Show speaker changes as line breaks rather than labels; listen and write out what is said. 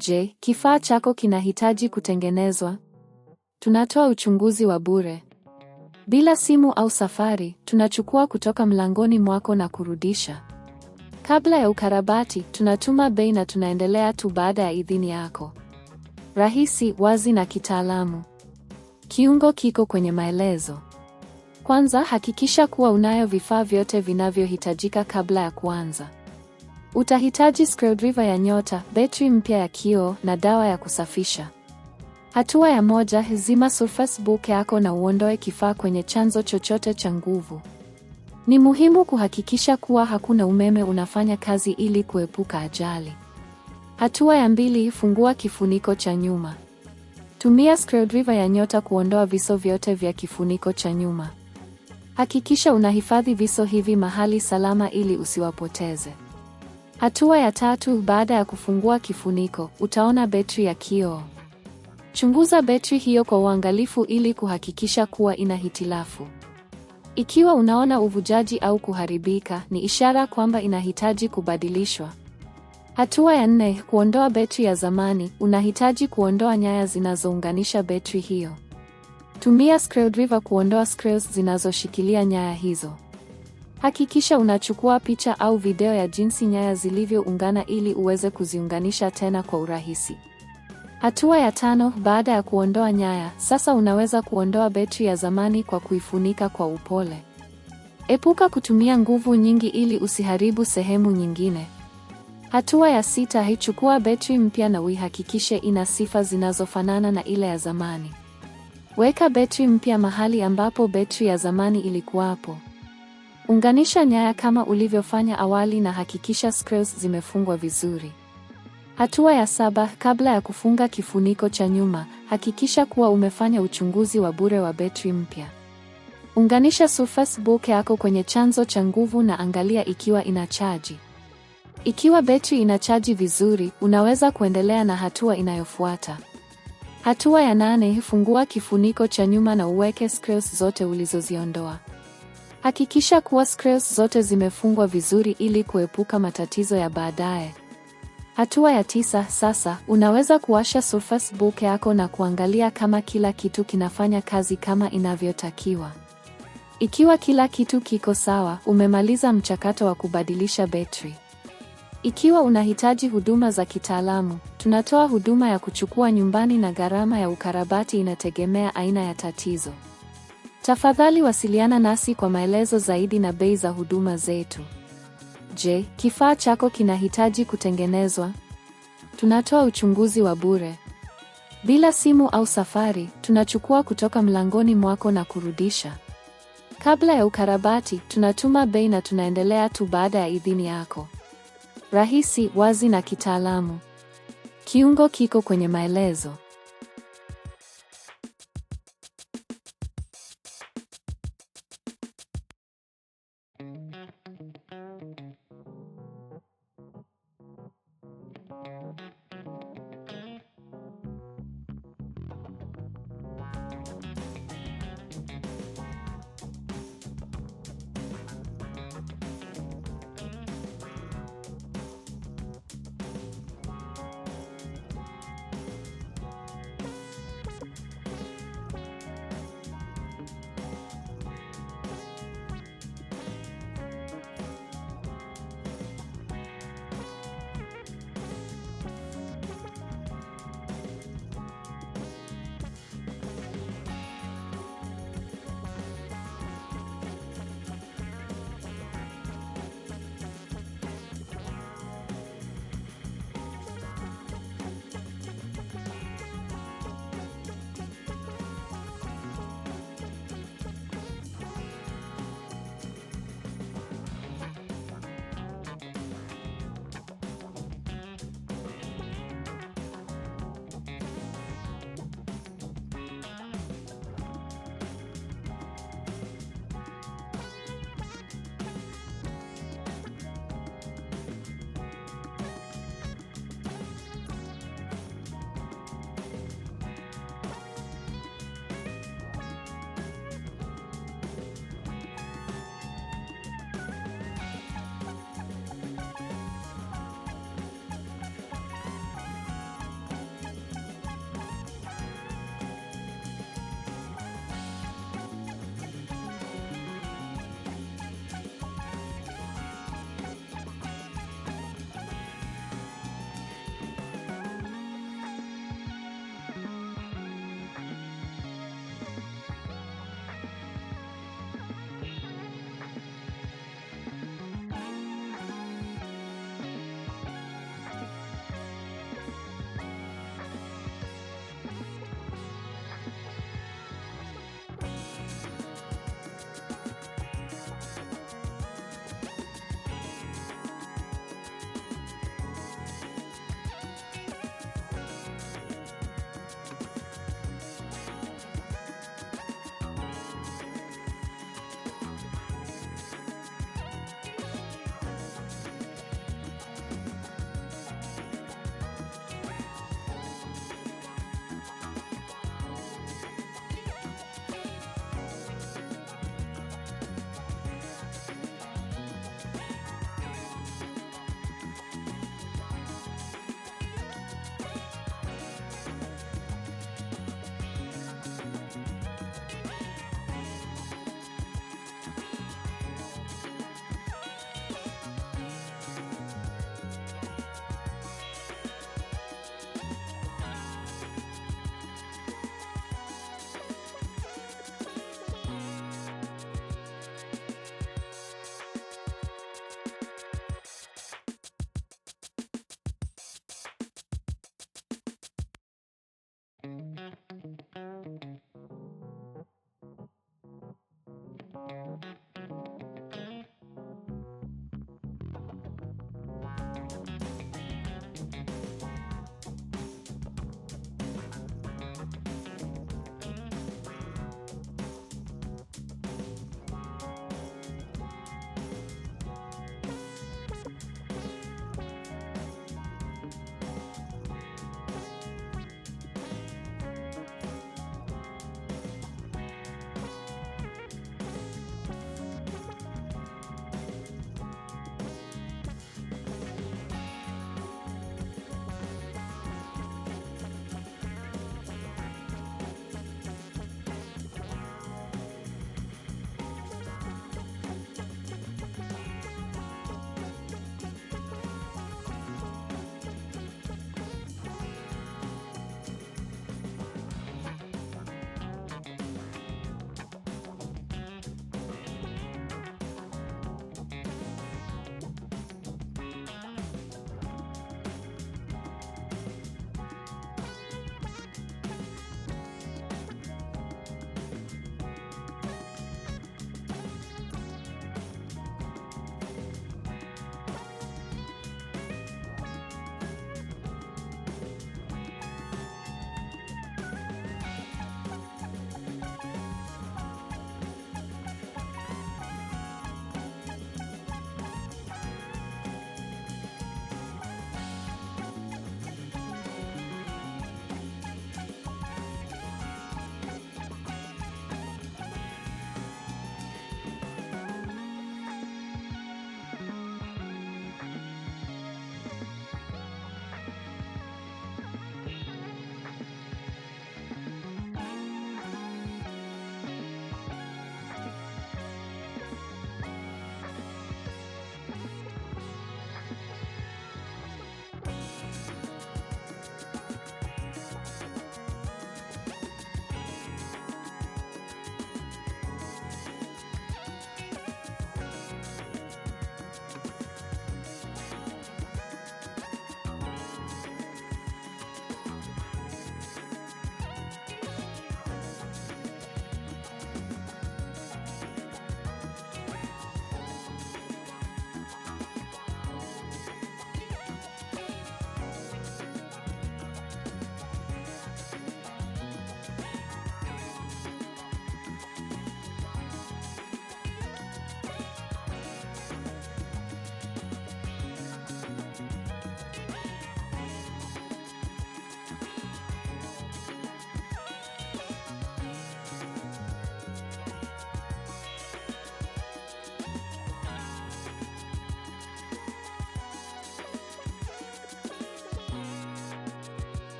Je, kifaa chako kinahitaji kutengenezwa? Tunatoa uchunguzi wa bure. Bila simu au safari, tunachukua kutoka mlangoni mwako na kurudisha. Kabla ya ukarabati, tunatuma bei na tunaendelea tu baada ya idhini yako. Rahisi, wazi na kitaalamu. Kiungo kiko kwenye maelezo. Kwanza, hakikisha kuwa unayo vifaa vyote vinavyohitajika kabla ya kuanza. Utahitaji screwdriver ya nyota, betri mpya ya kioo na dawa ya kusafisha. Hatua ya moja, zima Surface Book yako na uondoe kifaa kwenye chanzo chochote cha nguvu. Ni muhimu kuhakikisha kuwa hakuna umeme unafanya kazi ili kuepuka ajali. Hatua ya mbili, fungua kifuniko cha nyuma. Tumia screwdriver ya nyota kuondoa viso vyote vya kifuniko cha nyuma. Hakikisha unahifadhi viso hivi mahali salama ili usiwapoteze. Hatua ya tatu, baada ya kufungua kifuniko, utaona betri ya kioo. Chunguza betri hiyo kwa uangalifu ili kuhakikisha kuwa ina hitilafu. Ikiwa unaona uvujaji au kuharibika, ni ishara kwamba inahitaji kubadilishwa. Hatua ya nne, kuondoa betri ya zamani, unahitaji kuondoa nyaya zinazounganisha betri hiyo. Tumia screwdriver kuondoa screws zinazoshikilia nyaya hizo. Hakikisha unachukua picha au video ya jinsi nyaya zilivyoungana ili uweze kuziunganisha tena kwa urahisi. Hatua ya tano, baada ya kuondoa nyaya, sasa unaweza kuondoa betri ya zamani kwa kuifunika kwa upole. Epuka kutumia nguvu nyingi ili usiharibu sehemu nyingine. Hatua ya sita, chukua betri mpya na uihakikishe ina sifa zinazofanana na ile ya zamani. Weka betri mpya mahali ambapo betri ya zamani ilikuwapo. Unganisha nyaya kama ulivyofanya awali na hakikisha screws zimefungwa vizuri. Hatua ya saba, kabla ya kufunga kifuniko cha nyuma, hakikisha kuwa umefanya uchunguzi wa bure wa betri mpya. Unganisha Surface Book yako kwenye chanzo cha nguvu na angalia ikiwa inachaji. Ikiwa betri inachaji vizuri, unaweza kuendelea na hatua inayofuata. Hatua ya 8, fungua kifuniko cha nyuma na uweke screws zote ulizoziondoa. Hakikisha kuwa screws zote zimefungwa vizuri ili kuepuka matatizo ya baadaye. Hatua ya 9, sasa, unaweza kuwasha Surface Book yako na kuangalia kama kila kitu kinafanya kazi kama inavyotakiwa. Ikiwa kila kitu kiko sawa, umemaliza mchakato wa kubadilisha betri. Ikiwa unahitaji huduma za kitaalamu, tunatoa huduma ya kuchukua nyumbani na gharama ya ukarabati inategemea aina ya tatizo. Tafadhali wasiliana nasi kwa maelezo zaidi na bei za huduma zetu. Je, kifaa chako kinahitaji kutengenezwa? Tunatoa uchunguzi wa bure. Bila simu au safari, tunachukua kutoka mlangoni mwako na kurudisha. Kabla ya ukarabati, tunatuma bei na tunaendelea tu baada ya idhini yako. Rahisi, wazi na kitaalamu. Kiungo kiko kwenye maelezo.